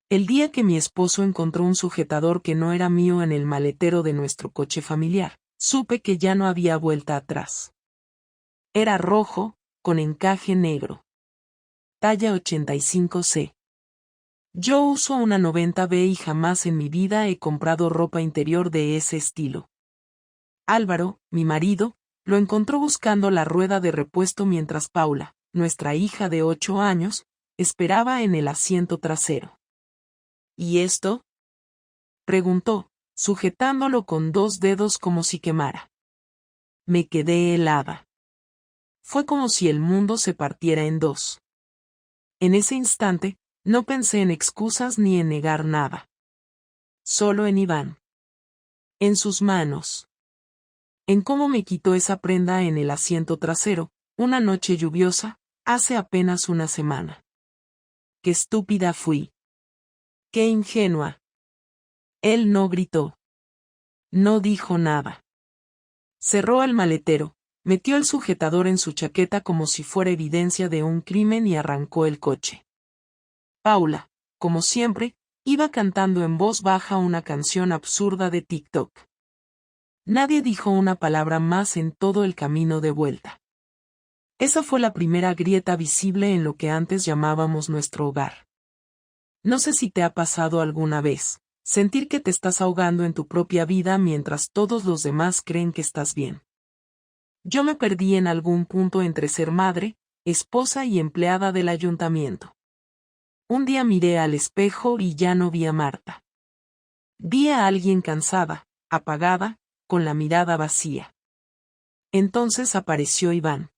El día que mi esposo encontró un sujetador que no era mío en el maletero de nuestro coche familiar, supe que ya no había vuelta atrás. Era rojo, con encaje negro. Talla 85C. Yo uso una 90B y jamás en mi vida he comprado ropa interior de ese estilo. Álvaro, mi marido, lo encontró buscando la rueda de repuesto mientras Paula, nuestra hija de 8 años, esperaba en el asiento trasero. ¿Y esto?, preguntó, sujetándolo con 2 dedos como si quemara. Me quedé helada. Fue como si el mundo se partiera en dos. En ese instante, no pensé en excusas ni en negar nada. Solo en Iván. En sus manos. En cómo me quitó esa prenda en el asiento trasero, una noche lluviosa, hace apenas una semana. Qué estúpida fui. Qué ingenua. Él no gritó. No dijo nada. Cerró el maletero, metió el sujetador en su chaqueta como si fuera evidencia de un crimen y arrancó el coche. Paula, como siempre, iba cantando en voz baja una canción absurda de TikTok. Nadie dijo una palabra más en todo el camino de vuelta. Esa fue la primera grieta visible en lo que antes llamábamos nuestro hogar. No sé si te ha pasado alguna vez, sentir que te estás ahogando en tu propia vida mientras todos los demás creen que estás bien. Yo me perdí en algún punto entre ser madre, esposa y empleada del ayuntamiento. Un día miré al espejo y ya no vi a Marta. Vi a alguien cansada, apagada, con la mirada vacía. Entonces apareció Iván.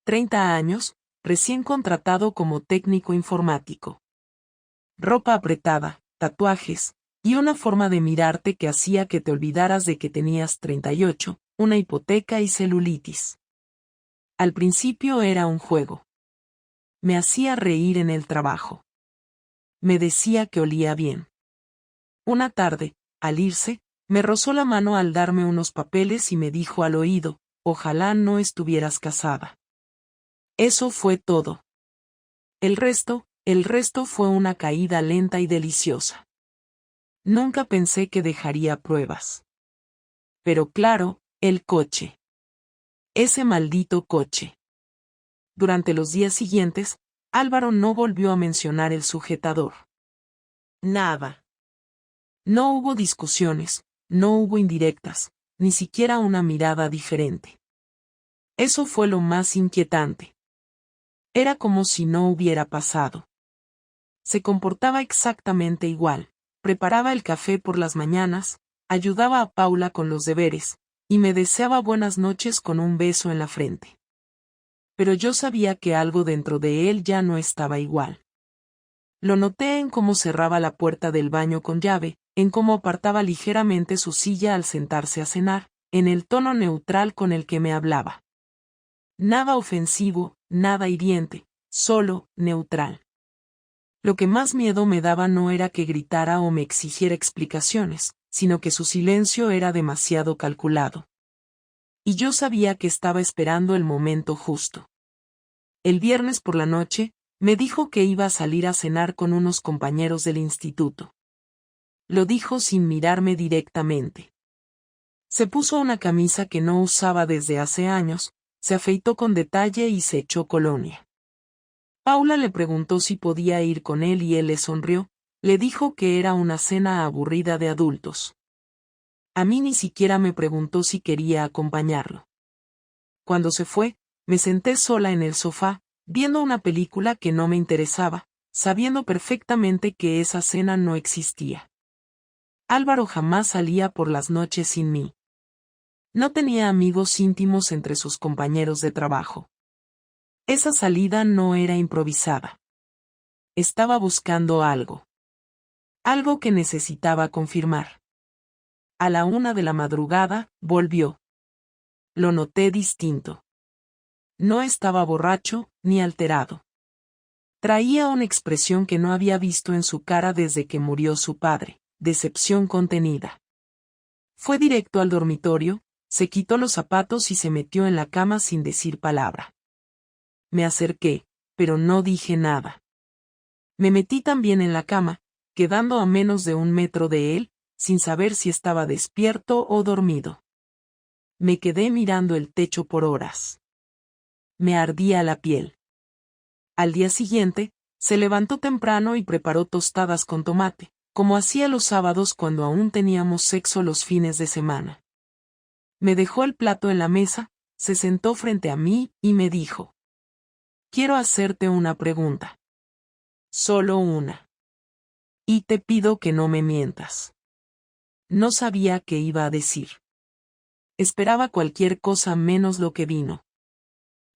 30 años, recién contratado como técnico informático. Ropa apretada, tatuajes, y una forma de mirarte que hacía que te olvidaras de que tenías 38, una hipoteca y celulitis. Al principio era un juego. Me hacía reír en el trabajo. Me decía que olía bien. Una tarde, al irse, me rozó la mano al darme unos papeles y me dijo al oído, ojalá no estuvieras casada. Eso fue todo. El resto fue una caída lenta y deliciosa. Nunca pensé que dejaría pruebas. Pero claro, el coche. Ese maldito coche. Durante los días siguientes, Álvaro no volvió a mencionar el sujetador. Nada. No hubo discusiones, no hubo indirectas, ni siquiera una mirada diferente. Eso fue lo más inquietante. Era como si no hubiera pasado. Se comportaba exactamente igual, preparaba el café por las mañanas, ayudaba a Paula con los deberes, y me deseaba buenas noches con un beso en la frente. Pero yo sabía que algo dentro de él ya no estaba igual. Lo noté en cómo cerraba la puerta del baño con llave, en cómo apartaba ligeramente su silla al sentarse a cenar, en el tono neutral con el que me hablaba. Nada ofensivo, nada hiriente, solo neutral. Lo que más miedo me daba no era que gritara o me exigiera explicaciones, sino que su silencio era demasiado calculado. Y yo sabía que estaba esperando el momento justo. El viernes por la noche, me dijo que iba a salir a cenar con unos compañeros del instituto. Lo dijo sin mirarme directamente. Se puso una camisa que no usaba desde hace años, se afeitó con detalle y se echó colonia. Paula le preguntó si podía ir con él y él le sonrió, le dijo que era una cena aburrida de adultos. A mí ni siquiera me preguntó si quería acompañarlo. Cuando se fue, me senté sola en el sofá, viendo una película que no me interesaba, sabiendo perfectamente que esa cena no existía. Álvaro jamás salía por las noches sin mí. No tenía amigos íntimos entre sus compañeros de trabajo. Esa salida no era improvisada. Estaba buscando algo. Algo que necesitaba confirmar. A la 1 de la madrugada, volvió. Lo noté distinto. No estaba borracho, ni alterado. Traía una expresión que no había visto en su cara desde que murió su padre, decepción contenida. Fue directo al dormitorio, se quitó los zapatos y se metió en la cama sin decir palabra. Me acerqué, pero no dije nada. Me metí también en la cama, quedando a menos de 1 metro de él, sin saber si estaba despierto o dormido. Me quedé mirando el techo por horas. Me ardía la piel. Al día siguiente, se levantó temprano y preparó tostadas con tomate, como hacía los sábados cuando aún teníamos sexo los fines de semana. Me dejó el plato en la mesa, se sentó frente a mí y me dijo: «Quiero hacerte una pregunta. Solo una. Y te pido que no me mientas». No sabía qué iba a decir. Esperaba cualquier cosa menos lo que vino.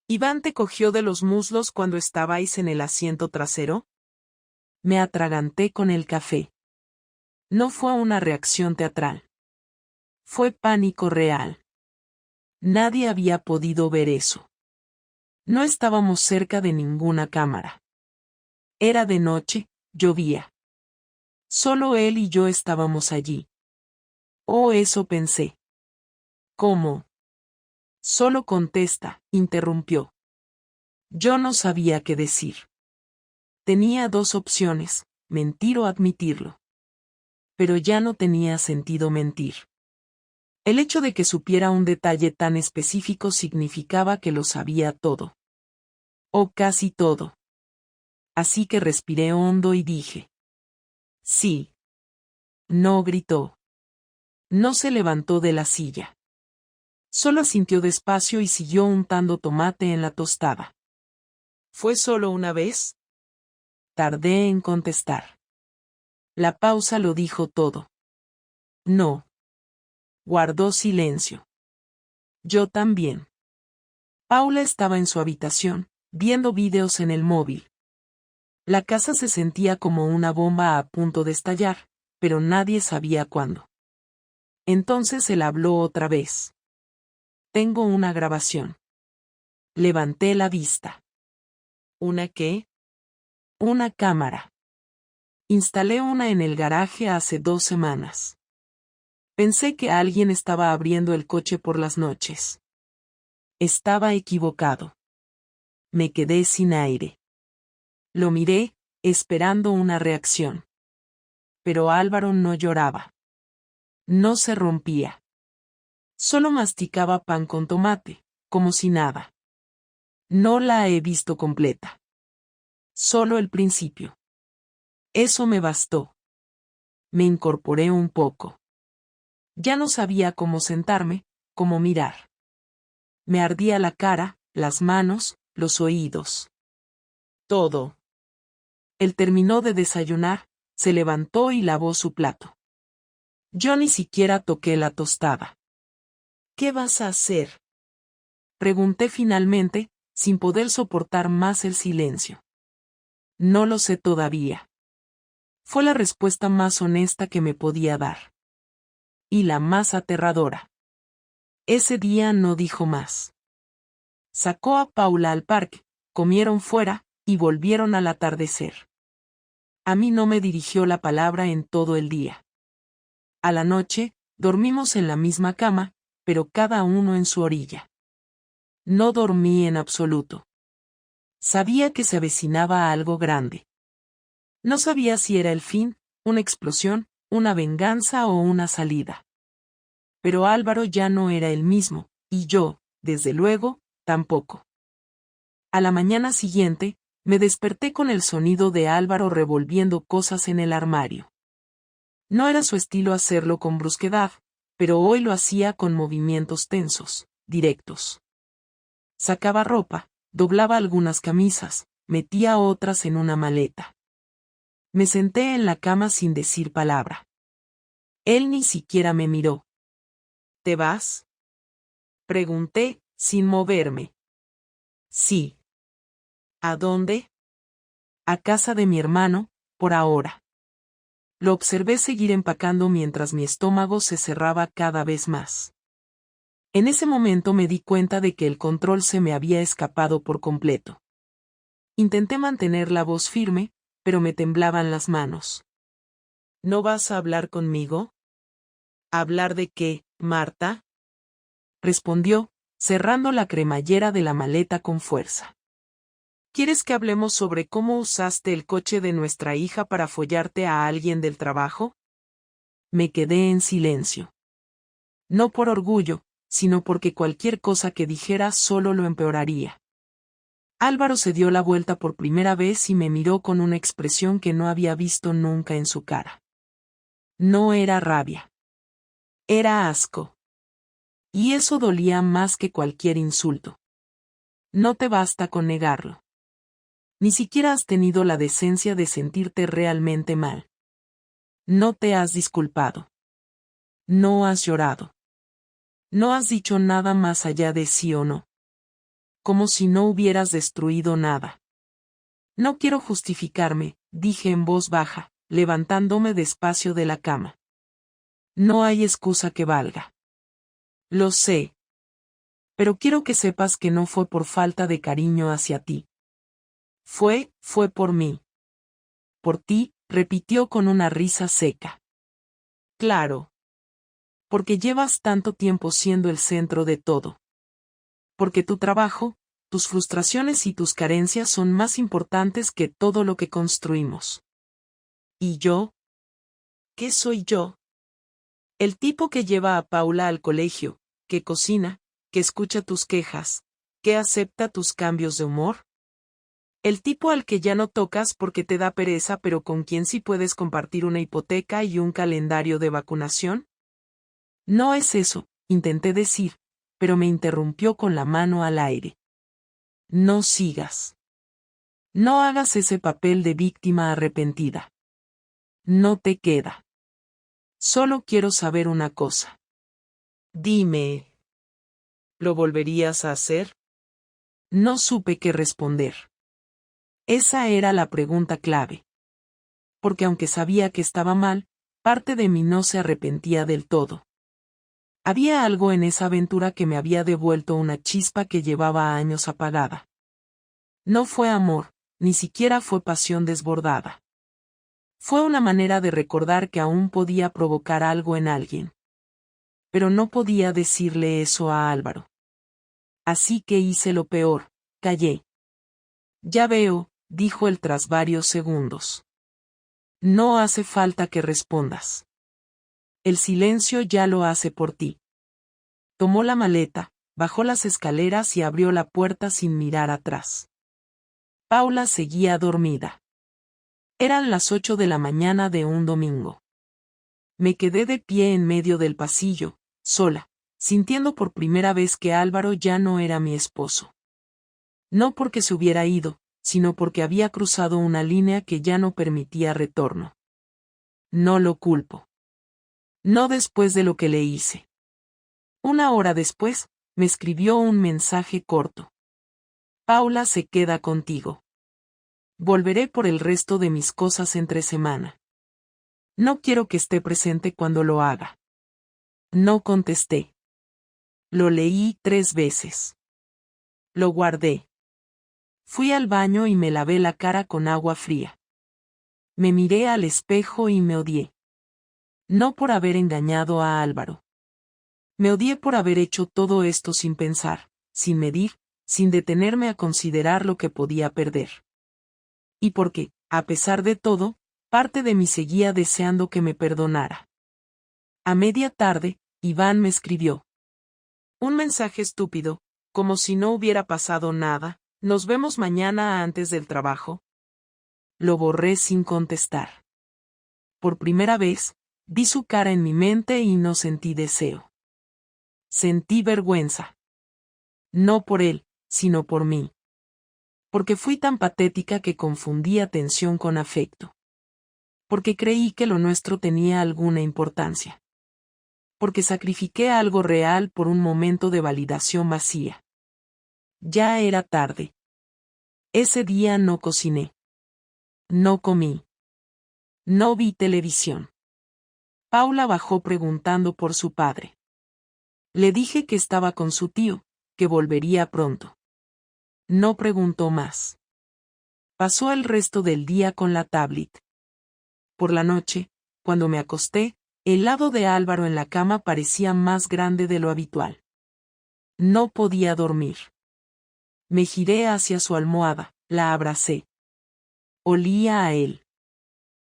«¿Iván te cogió de los muslos cuando estabais en el asiento trasero?» Me atraganté con el café. No fue una reacción teatral. Fue pánico real. Nadie había podido ver eso. No estábamos cerca de ninguna cámara. Era de noche, llovía. Solo él y yo estábamos allí. Oh, eso pensé. ¿Cómo? Solo contesta, interrumpió. Yo no sabía qué decir. Tenía dos opciones, mentir o admitirlo. Pero ya no tenía sentido mentir. El hecho de que supiera un detalle tan específico significaba que lo sabía todo. O casi todo. Así que respiré hondo y dije: «Sí». No gritó. No se levantó de la silla. Solo asintió despacio y siguió untando tomate en la tostada. «¿Fue solo una vez?». Tardé en contestar. La pausa lo dijo todo. «No». Guardó silencio. Yo también. Paula estaba en su habitación, viendo vídeos en el móvil. La casa se sentía como una bomba a punto de estallar, pero nadie sabía cuándo. Entonces él habló otra vez. «Tengo una grabación». Levanté la vista. ¿Una qué? Una cámara. Instalé una en el garaje hace 2 semanas. Pensé que alguien estaba abriendo el coche por las noches. Estaba equivocado. Me quedé sin aire. Lo miré, esperando una reacción. Pero Álvaro no lloraba. No se rompía. Solo masticaba pan con tomate, como si nada. No la he visto completa. Solo el principio. Eso me bastó. Me incorporé un poco. Ya no sabía cómo sentarme, cómo mirar. Me ardía la cara, las manos, los oídos. Todo. Él terminó de desayunar, se levantó y lavó su plato. Yo ni siquiera toqué la tostada. «¿Qué vas a hacer?», pregunté finalmente, sin poder soportar más el silencio. «No lo sé todavía». Fue la respuesta más honesta que me podía dar. Y la más aterradora. Ese día no dijo más. Sacó a Paula al parque, comieron fuera, y volvieron al atardecer. A mí no me dirigió la palabra en todo el día. A la noche, dormimos en la misma cama, pero cada uno en su orilla. No dormí en absoluto. Sabía que se avecinaba algo grande. No sabía si era el fin, una explosión, una venganza o una salida. Pero Álvaro ya no era el mismo, y yo, desde luego, tampoco. A la mañana siguiente, me desperté con el sonido de Álvaro revolviendo cosas en el armario. No era su estilo hacerlo con brusquedad, pero hoy lo hacía con movimientos tensos, directos. Sacaba ropa, doblaba algunas camisas, metía otras en una maleta. Me senté en la cama sin decir palabra. Él ni siquiera me miró. «¿Te vas?», pregunté, sin moverme. «Sí». «¿A dónde?». «A casa de mi hermano, por ahora». Lo observé seguir empacando mientras mi estómago se cerraba cada vez más. En ese momento me di cuenta de que el control se me había escapado por completo. Intenté mantener la voz firme, pero me temblaban las manos. «¿No vas a hablar conmigo?». «¿Hablar de qué, Marta?», respondió, cerrando la cremallera de la maleta con fuerza. ¿Quieres que hablemos sobre cómo usaste el coche de nuestra hija para follarte a alguien del trabajo? Me quedé en silencio. No por orgullo, sino porque cualquier cosa que dijera solo lo empeoraría. Álvaro se dio la vuelta por primera vez y me miró con una expresión que no había visto nunca en su cara. No era rabia. Era asco. Y eso dolía más que cualquier insulto. No te basta con negarlo. Ni siquiera has tenido la decencia de sentirte realmente mal. No te has disculpado. No has llorado. No has dicho nada más allá de sí o no. Como si no hubieras destruido nada. No quiero justificarme, dije en voz baja, levantándome despacio de la cama. No hay excusa que valga. Lo sé. Pero quiero que sepas que no fue por falta de cariño hacia ti. Fue por mí. Por ti, repitió con una risa seca. Claro. Porque llevas tanto tiempo siendo el centro de todo. Porque tu trabajo, tus frustraciones y tus carencias son más importantes que todo lo que construimos. ¿Y yo? ¿Qué soy yo? El tipo que lleva a Paula al colegio, que cocina, que escucha tus quejas, que acepta tus cambios de humor. El tipo al que ya no tocas porque te da pereza pero con quien sí puedes compartir una hipoteca y un calendario de vacunación. No es eso, intenté decir, pero me interrumpió con la mano al aire. No sigas. No hagas ese papel de víctima arrepentida. No te queda. Solo quiero saber una cosa. Dime. ¿Lo volverías a hacer? No supe qué responder. Esa era la pregunta clave. Porque aunque sabía que estaba mal, parte de mí no se arrepentía del todo. Había algo en esa aventura que me había devuelto una chispa que llevaba años apagada. No fue amor, ni siquiera fue pasión desbordada. Fue una manera de recordar que aún podía provocar algo en alguien. Pero no podía decirle eso a Álvaro. Así que hice lo peor, callé. Ya veo, dijo él tras varios segundos. No hace falta que respondas. El silencio ya lo hace por ti. Tomó la maleta, bajó las escaleras y abrió la puerta sin mirar atrás. Paula seguía dormida. Eran las 8 de la mañana de un domingo. Me quedé de pie en medio del pasillo, sola, sintiendo por primera vez que Álvaro ya no era mi esposo. No porque se hubiera ido, sino porque había cruzado una línea que ya no permitía retorno. No lo culpo. No después de lo que le hice. Una hora después, me escribió un mensaje corto. Paula se queda contigo. Volveré por el resto de mis cosas entre semana. No quiero que esté presente cuando lo haga. No contesté. Lo leí 3 veces. Lo guardé. Fui al baño y me lavé la cara con agua fría. Me miré al espejo y me odié. No por haber engañado a Álvaro. Me odié por haber hecho todo esto sin pensar, sin medir, sin detenerme a considerar lo que podía perder. Y porque, a pesar de todo, parte de mí seguía deseando que me perdonara. A media tarde, Iván me escribió. Un mensaje estúpido, como si no hubiera pasado nada. ¿Nos vemos mañana antes del trabajo? Lo borré sin contestar. Por primera vez, vi su cara en mi mente y no sentí deseo. Sentí vergüenza. No por él, sino por mí. Porque fui tan patética que confundí atención con afecto. Porque creí que lo nuestro tenía alguna importancia. Porque sacrifiqué algo real por un momento de validación vacía. Ya era tarde. Ese día no cociné. No comí. No vi televisión. Paula bajó preguntando por su padre. Le dije que estaba con su tío, que volvería pronto. No preguntó más. Pasó el resto del día con la tablet. Por la noche, cuando me acosté, el lado de Álvaro en la cama parecía más grande de lo habitual. No podía dormir. Me giré hacia su almohada, la abracé. Olía a él.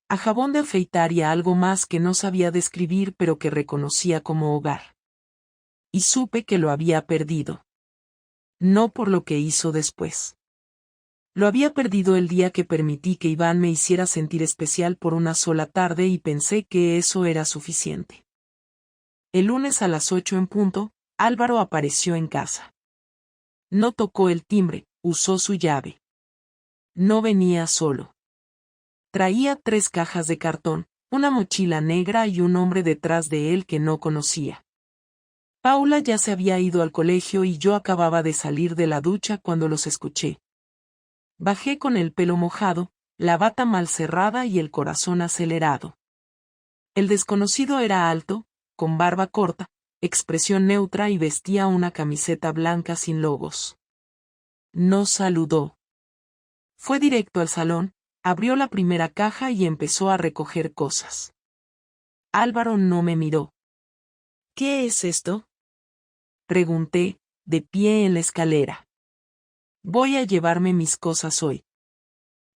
A jabón de afeitar y a algo más que no sabía describir pero que reconocía como hogar. Y supe que lo había perdido. No por lo que hizo después. Lo había perdido el día que permití que Iván me hiciera sentir especial por una sola tarde y pensé que eso era suficiente. El lunes a las 8 en punto, Álvaro apareció en casa. No tocó el timbre, usó su llave. No venía solo. Traía 3 cajas de cartón, una mochila negra y un hombre detrás de él que no conocía. Paula ya se había ido al colegio y yo acababa de salir de la ducha cuando los escuché. Bajé con el pelo mojado, la bata mal cerrada y el corazón acelerado. El desconocido era alto, con barba corta, expresión neutra y vestía una camiseta blanca sin logos. No saludó. Fue directo al salón, abrió la primera caja y empezó a recoger cosas. Álvaro no me miró. ¿Qué es esto?, pregunté, de pie en la escalera. Voy a llevarme mis cosas hoy.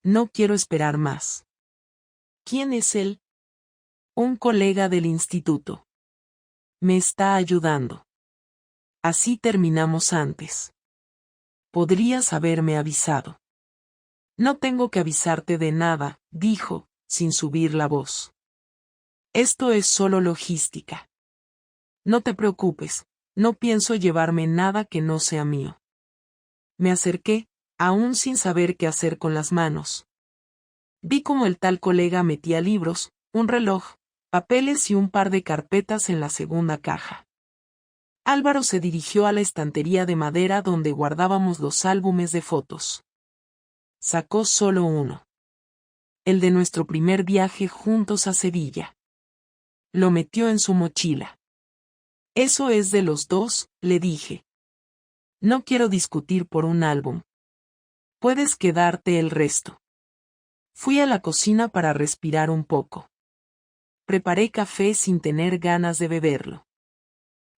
No quiero esperar más. ¿Quién es él? Un colega del instituto. Me está ayudando. Así terminamos antes. Podrías haberme avisado. No tengo que avisarte de nada, dijo, sin subir la voz. Esto es solo logística. No te preocupes, no pienso llevarme nada que no sea mío. Me acerqué, aún sin saber qué hacer con las manos. Vi cómo el tal colega metía libros, un reloj, papeles y un par de carpetas en la segunda caja. Álvaro se dirigió a la estantería de madera donde guardábamos los álbumes de fotos. Sacó solo uno. El de nuestro primer viaje juntos a Sevilla. Lo metió en su mochila. Eso es de los dos, le dije. No quiero discutir por un álbum. Puedes quedarte el resto. Fui a la cocina para respirar un poco. Preparé café sin tener ganas de beberlo.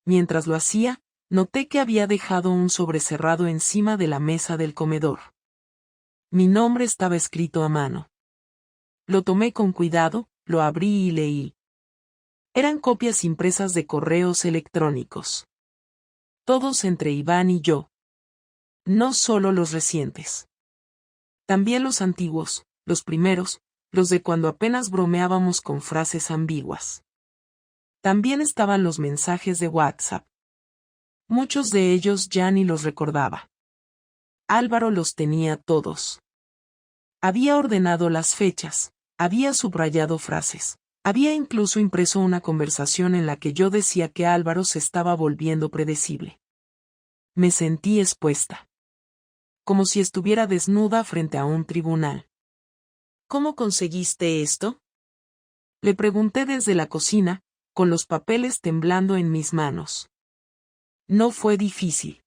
Mientras lo hacía, noté que había dejado un sobrecerrado encima de la mesa del comedor. Mi nombre estaba escrito a mano. Lo tomé con cuidado, lo abrí y leí. Eran copias impresas de correos electrónicos. Todos entre Iván y yo. No solo los recientes. También los antiguos, los primeros, los de cuando apenas bromeábamos con frases ambiguas. También estaban los mensajes de WhatsApp. Muchos de ellos ya ni los recordaba. Álvaro los tenía todos. Había ordenado las fechas, había subrayado frases, había incluso impreso una conversación en la que yo decía que Álvaro se estaba volviendo predecible. Me sentí expuesta. Como si estuviera desnuda frente a un tribunal. ¿Cómo conseguiste esto?, le pregunté desde la cocina, con los papeles temblando en mis manos. No fue difícil.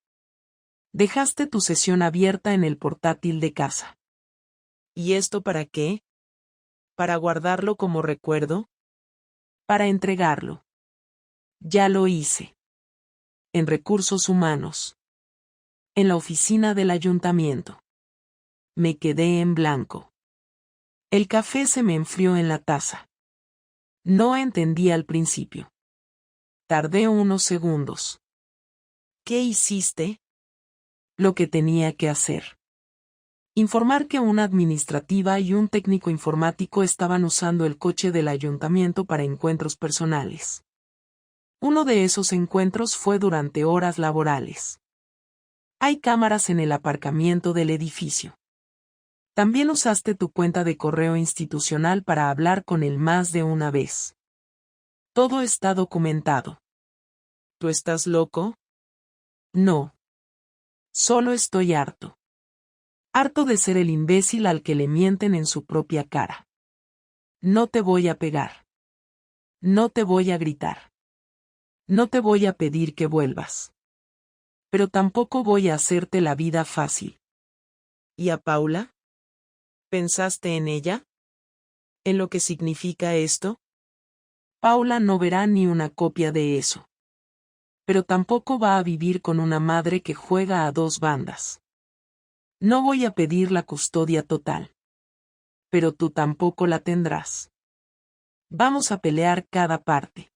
Dejaste tu sesión abierta en el portátil de casa. ¿Y esto para qué? ¿Para guardarlo como recuerdo? Para entregarlo. Ya lo hice. En Recursos Humanos. En la oficina del ayuntamiento. Me quedé en blanco. El café se me enfrió en la taza. No entendí al principio. Tardé unos segundos. ¿Qué hiciste? Lo que tenía que hacer. Informar que una administrativa y un técnico informático estaban usando el coche del ayuntamiento para encuentros personales. Uno de esos encuentros fue durante horas laborales. Hay cámaras en el aparcamiento del edificio. También usaste tu cuenta de correo institucional para hablar con él más de una vez. Todo está documentado. ¿Tú estás loco? No. Solo estoy harto. Harto de ser el imbécil al que le mienten en su propia cara. No te voy a pegar. No te voy a gritar. No te voy a pedir que vuelvas. Pero tampoco voy a hacerte la vida fácil. ¿Y a Paula? ¿Pensaste en ella? ¿En lo que significa esto? Paula no verá ni una copia de eso. Pero tampoco va a vivir con una madre que juega a 2 bandas. No voy a pedir la custodia total. Pero tú tampoco la tendrás. Vamos a pelear cada parte.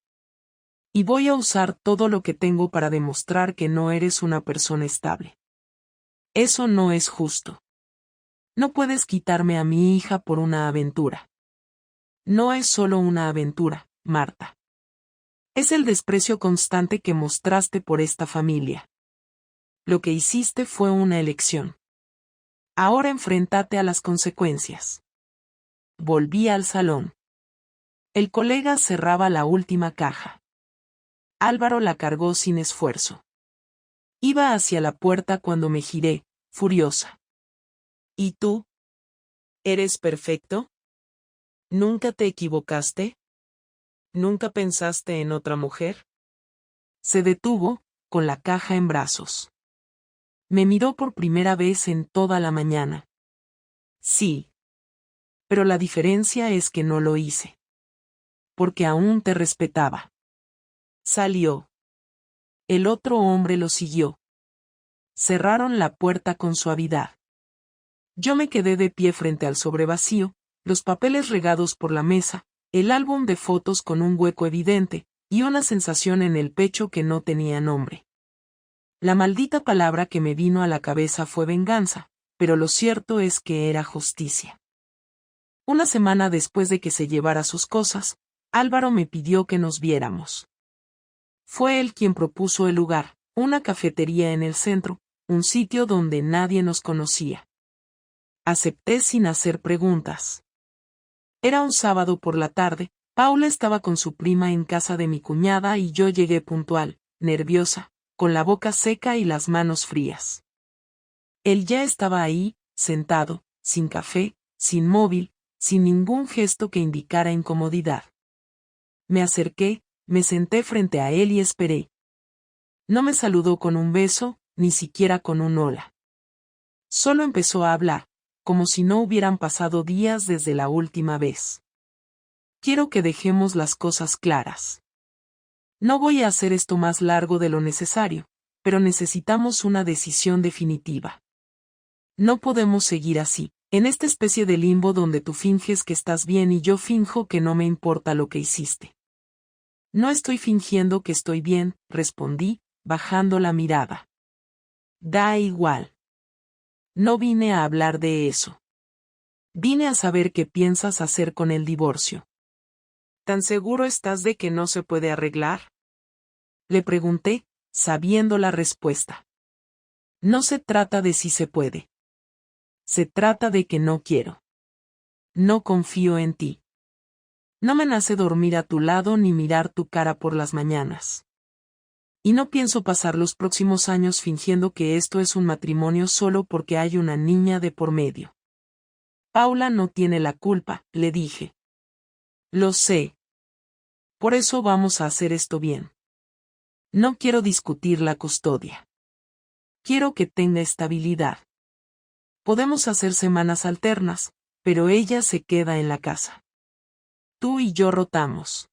Y voy a usar todo lo que tengo para demostrar que no eres una persona estable. Eso no es justo. No puedes quitarme a mi hija por una aventura. No es solo una aventura, Marta. Es el desprecio constante que mostraste por esta familia. Lo que hiciste fue una elección. Ahora enfréntate a las consecuencias. Volví al salón. El colega cerraba la última caja. Álvaro la cargó sin esfuerzo. Iba hacia la puerta cuando me giré, furiosa. ¿Y tú? ¿Eres perfecto? ¿Nunca te equivocaste? ¿Nunca pensaste en otra mujer? Se detuvo, con la caja en brazos. Me miró por primera vez en toda la mañana. Sí. Pero la diferencia es que no lo hice. Porque aún te respetaba. Salió. El otro hombre lo siguió. Cerraron la puerta con suavidad. Yo me quedé de pie frente al sobre vacío, los papeles regados por la mesa, el álbum de fotos con un hueco evidente, y una sensación en el pecho que no tenía nombre. La maldita palabra que me vino a la cabeza fue venganza, pero lo cierto es que era justicia. Una semana después de que se llevara sus cosas, Álvaro me pidió que nos viéramos. Fue él quien propuso el lugar, una cafetería en el centro, un sitio donde nadie nos conocía. Acepté sin hacer preguntas. Era un sábado por la tarde, Paula estaba con su prima en casa de mi cuñada y yo llegué puntual, nerviosa, con la boca seca y las manos frías. Él ya estaba ahí, sentado, sin café, sin móvil, sin ningún gesto que indicara incomodidad. Me acerqué, me senté frente a él y esperé. No me saludó con un beso, ni siquiera con un hola. Solo empezó a hablar, como si no hubieran pasado días desde la última vez. Quiero que dejemos las cosas claras. No voy a hacer esto más largo de lo necesario, pero necesitamos una decisión definitiva. No podemos seguir así, en esta especie de limbo donde tú finges que estás bien y yo finjo que no me importa lo que hiciste. No estoy fingiendo que estoy bien, respondí, bajando la mirada. Da igual. No vine a hablar de eso. Vine a saber qué piensas hacer con el divorcio. ¿Tan seguro estás de que no se puede arreglar? Le pregunté, sabiendo la respuesta. No se trata de si se puede. Se trata de que no quiero. No confío en ti. No me nace dormir a tu lado ni mirar tu cara por las mañanas. Y no pienso pasar los próximos años fingiendo que esto es un matrimonio solo porque hay una niña de por medio. Paula no tiene la culpa, le dije. Lo sé. Por eso vamos a hacer esto bien. No quiero discutir la custodia. Quiero que tenga estabilidad. Podemos hacer semanas alternas, pero ella se queda en la casa. Tú y yo rotamos.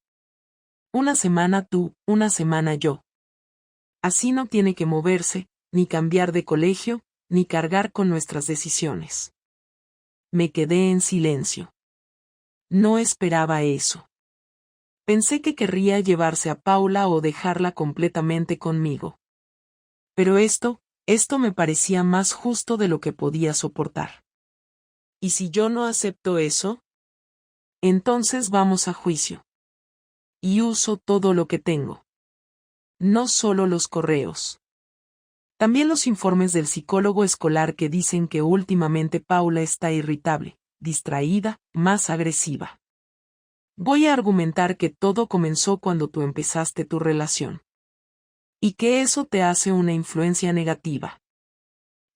Una semana tú, una semana yo. Así no tiene que moverse, ni cambiar de colegio, ni cargar con nuestras decisiones. Me quedé en silencio. No esperaba eso. Pensé que querría llevarse a Paula o dejarla completamente conmigo. Pero esto me parecía más justo de lo que podía soportar. ¿Y si yo no acepto eso? Entonces vamos a juicio. Y uso todo lo que tengo. No solo los correos. También los informes del psicólogo escolar que dicen que últimamente Paula está irritable, distraída, más agresiva. Voy a argumentar que todo comenzó cuando tú empezaste tu relación. Y que eso te hace una influencia negativa.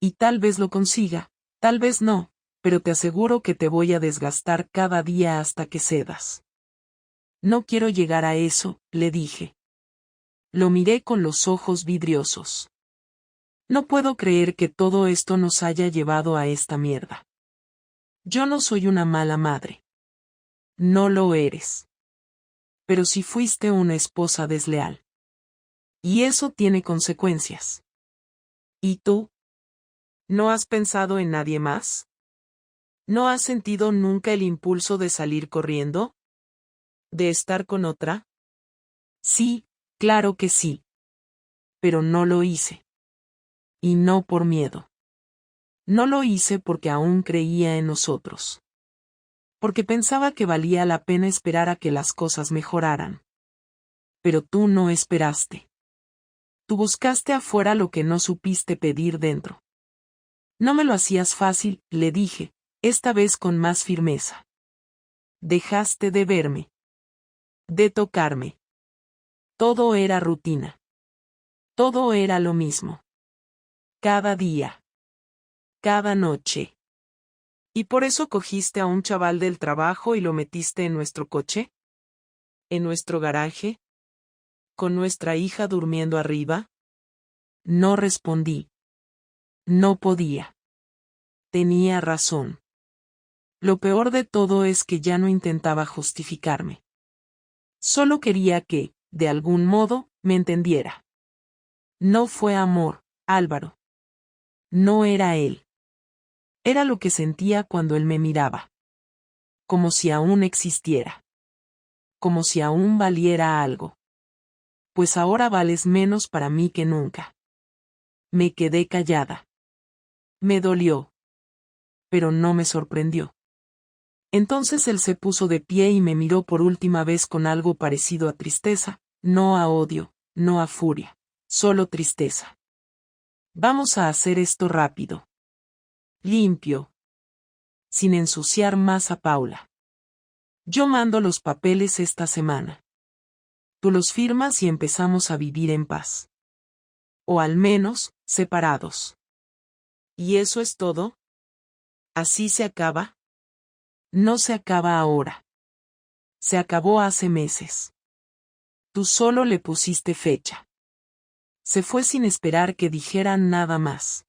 Y tal vez lo consiga, tal vez no, pero te aseguro que te voy a desgastar cada día hasta que cedas. No quiero llegar a eso, le dije. Lo miré con los ojos vidriosos. No puedo creer que todo esto nos haya llevado a esta mierda. Yo no soy una mala madre. No lo eres. Pero sí fuiste una esposa desleal. Y eso tiene consecuencias. ¿Y tú? ¿No has pensado en nadie más? ¿No has sentido nunca el impulso de salir corriendo? ¿De estar con otra? Sí, claro que sí. Pero no lo hice. Y no por miedo. No lo hice porque aún creía en nosotros. Porque pensaba que valía la pena esperar a que las cosas mejoraran. Pero tú no esperaste. Tú buscaste afuera lo que no supiste pedir dentro. No me lo hacías fácil, le dije, esta vez con más firmeza. Dejaste de verme. De tocarme. Todo era rutina. Todo era lo mismo. Cada día. Cada noche. ¿Y por eso cogiste a un chaval del trabajo y lo metiste en nuestro coche? ¿En nuestro garaje? ¿Con nuestra hija durmiendo arriba? No respondí. No podía. Tenía razón. Lo peor de todo es que ya no intentaba justificarme. Solo quería que, de algún modo, me entendiera. No fue amor, Álvaro. No era él. Era lo que sentía cuando él me miraba. Como si aún existiera. Como si aún valiera algo. Pues ahora vales menos para mí que nunca. Me quedé callada. Me dolió. Pero no me sorprendió. Entonces él se puso de pie y me miró por última vez con algo parecido a tristeza, no a odio, no a furia, solo tristeza. Vamos a hacer esto rápido. Limpio. Sin ensuciar más a Paula. Yo mando los papeles esta semana. Tú los firmas y empezamos a vivir en paz. O al menos, separados. ¿Y eso es todo? ¿Así se acaba? No se acaba ahora. Se acabó hace meses. Tú solo le pusiste fecha. Se fue sin esperar que dijeran nada más.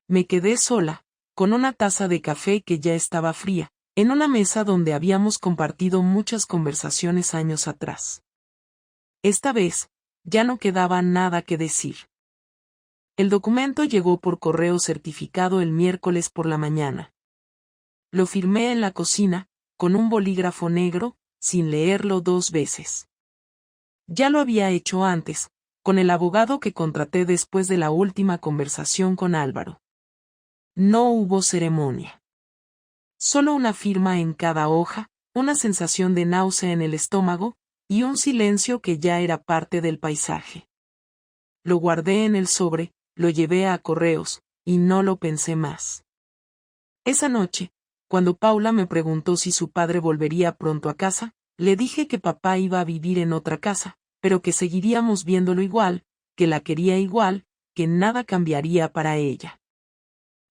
Me quedé sola, con una taza de café que ya estaba fría, en una mesa donde habíamos compartido muchas conversaciones años atrás. Esta vez, ya no quedaba nada que decir. El documento llegó por correo certificado el miércoles por la mañana. Lo firmé en la cocina, con un bolígrafo negro, sin leerlo 2 veces. Ya lo había hecho antes, con el abogado que contraté después de la última conversación con Álvaro. No hubo ceremonia. Solo una firma en cada hoja, una sensación de náusea en el estómago, y un silencio que ya era parte del paisaje. Lo guardé en el sobre, lo llevé a correos, y no lo pensé más. Esa noche, cuando Paula me preguntó si su padre volvería pronto a casa, le dije que papá iba a vivir en otra casa, pero que seguiríamos viéndolo igual, que la quería igual, que nada cambiaría para ella.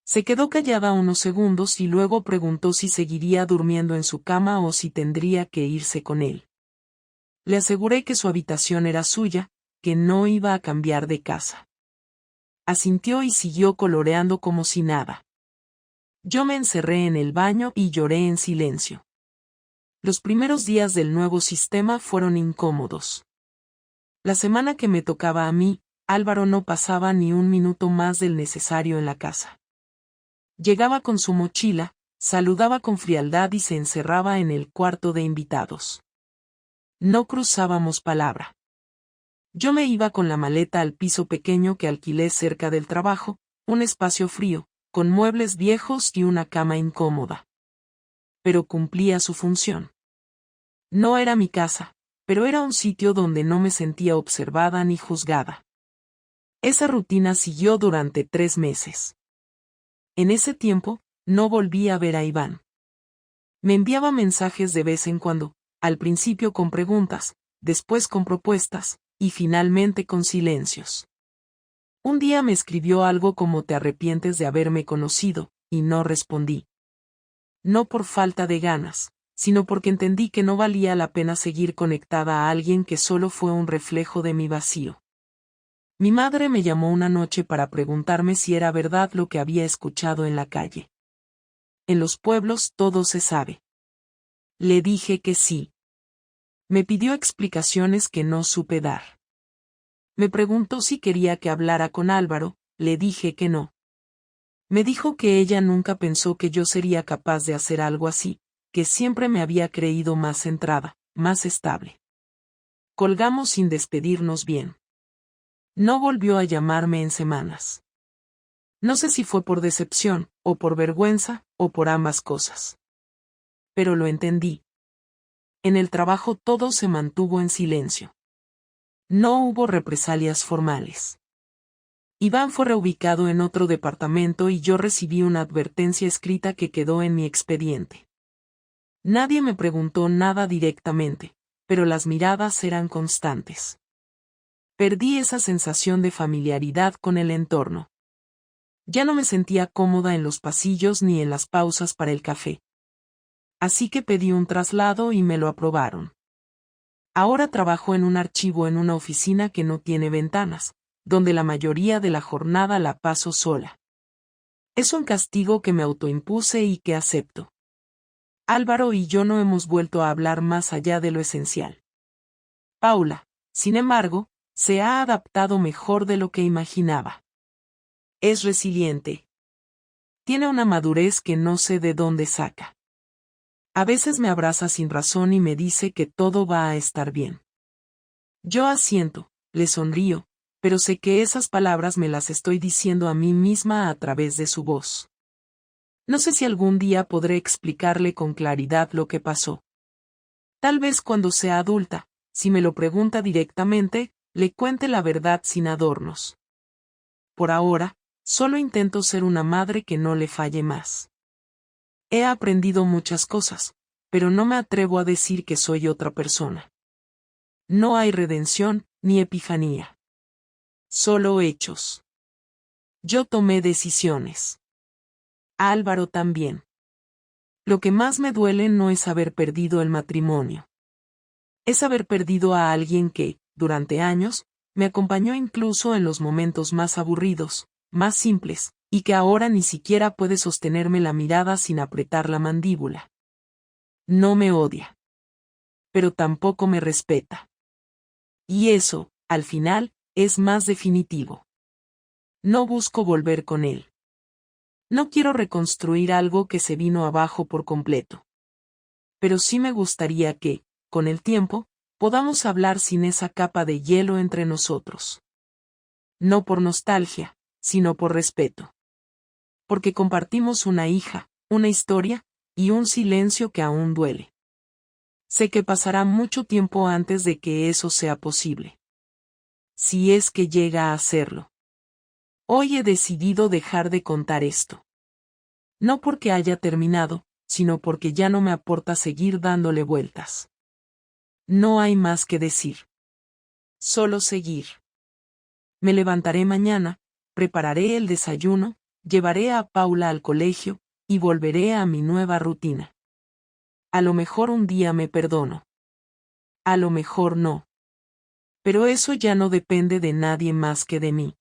Se quedó callada unos segundos y luego preguntó si seguiría durmiendo en su cama o si tendría que irse con él. Le aseguré que su habitación era suya, que no iba a cambiar de casa. Asintió y siguió coloreando como si nada. Yo me encerré en el baño y lloré en silencio. Los primeros días del nuevo sistema fueron incómodos. La semana que me tocaba a mí, Álvaro no pasaba ni un minuto más del necesario en la casa. Llegaba con su mochila, saludaba con frialdad y se encerraba en el cuarto de invitados. No cruzábamos palabra. Yo me iba con la maleta al piso pequeño que alquilé cerca del trabajo, un espacio frío, con muebles viejos y una cama incómoda. Pero cumplía su función. No era mi casa, pero era un sitio donde no me sentía observada ni juzgada. Esa rutina siguió durante 3 meses. En ese tiempo, no volví a ver a Iván. Me enviaba mensajes de vez en cuando, al principio con preguntas, después con propuestas, y finalmente con silencios. Un día me escribió algo como «¿Te arrepientes de haberme conocido?», y no respondí. No por falta de ganas, sino porque entendí que no valía la pena seguir conectada a alguien que solo fue un reflejo de mi vacío. Mi madre me llamó una noche para preguntarme si era verdad lo que había escuchado en la calle. En los pueblos todo se sabe. Le dije que sí. Me pidió explicaciones que no supe dar. Me preguntó si quería que hablara con Álvaro, le dije que no. Me dijo que ella nunca pensó que yo sería capaz de hacer algo así, que siempre me había creído más centrada, más estable. Colgamos sin despedirnos bien. No volvió a llamarme en semanas. No sé si fue por decepción, o por vergüenza, o por ambas cosas. Pero lo entendí. En el trabajo todo se mantuvo en silencio. No hubo represalias formales. Iván fue reubicado en otro departamento y yo recibí una advertencia escrita que quedó en mi expediente. Nadie me preguntó nada directamente, pero las miradas eran constantes. Perdí esa sensación de familiaridad con el entorno. Ya no me sentía cómoda en los pasillos ni en las pausas para el café. Así que pedí un traslado y me lo aprobaron. Ahora trabajo en un archivo en una oficina que no tiene ventanas, donde la mayoría de la jornada la paso sola. Es un castigo que me autoimpuse y que acepto. Álvaro y yo no hemos vuelto a hablar más allá de lo esencial. Paula, sin embargo, se ha adaptado mejor de lo que imaginaba. Es resiliente. Tiene una madurez que no sé de dónde saca. A veces me abraza sin razón y me dice que todo va a estar bien. Yo asiento, le sonrío, pero sé que esas palabras me las estoy diciendo a mí misma a través de su voz. No sé si algún día podré explicarle con claridad lo que pasó. Tal vez cuando sea adulta, si me lo pregunta directamente, le cuente la verdad sin adornos. Por ahora, solo intento ser una madre que no le falle más. He aprendido muchas cosas, pero no me atrevo a decir que soy otra persona. No hay redención, ni epifanía. Solo hechos. Yo tomé decisiones. Álvaro también. Lo que más me duele no es haber perdido el matrimonio. Es haber perdido a alguien que, durante años, me acompañó incluso en los momentos más aburridos, más simples, y que ahora ni siquiera puede sostenerme la mirada sin apretar la mandíbula. No me odia. Pero tampoco me respeta. Y eso, al final, es más definitivo. No busco volver con él. No quiero reconstruir algo que se vino abajo por completo. Pero sí me gustaría que, con el tiempo, podamos hablar sin esa capa de hielo entre nosotros. No por nostalgia, sino por respeto. Porque compartimos una hija, una historia, y un silencio que aún duele. Sé que pasará mucho tiempo antes de que eso sea posible. Si es que llega a hacerlo. Hoy he decidido dejar de contar esto. No porque haya terminado, sino porque ya no me aporta seguir dándole vueltas. No hay más que decir. Solo seguir. Me levantaré mañana, prepararé el desayuno, llevaré a Paula al colegio, y volveré a mi nueva rutina. A lo mejor un día me perdono. A lo mejor no. Pero eso ya no depende de nadie más que de mí.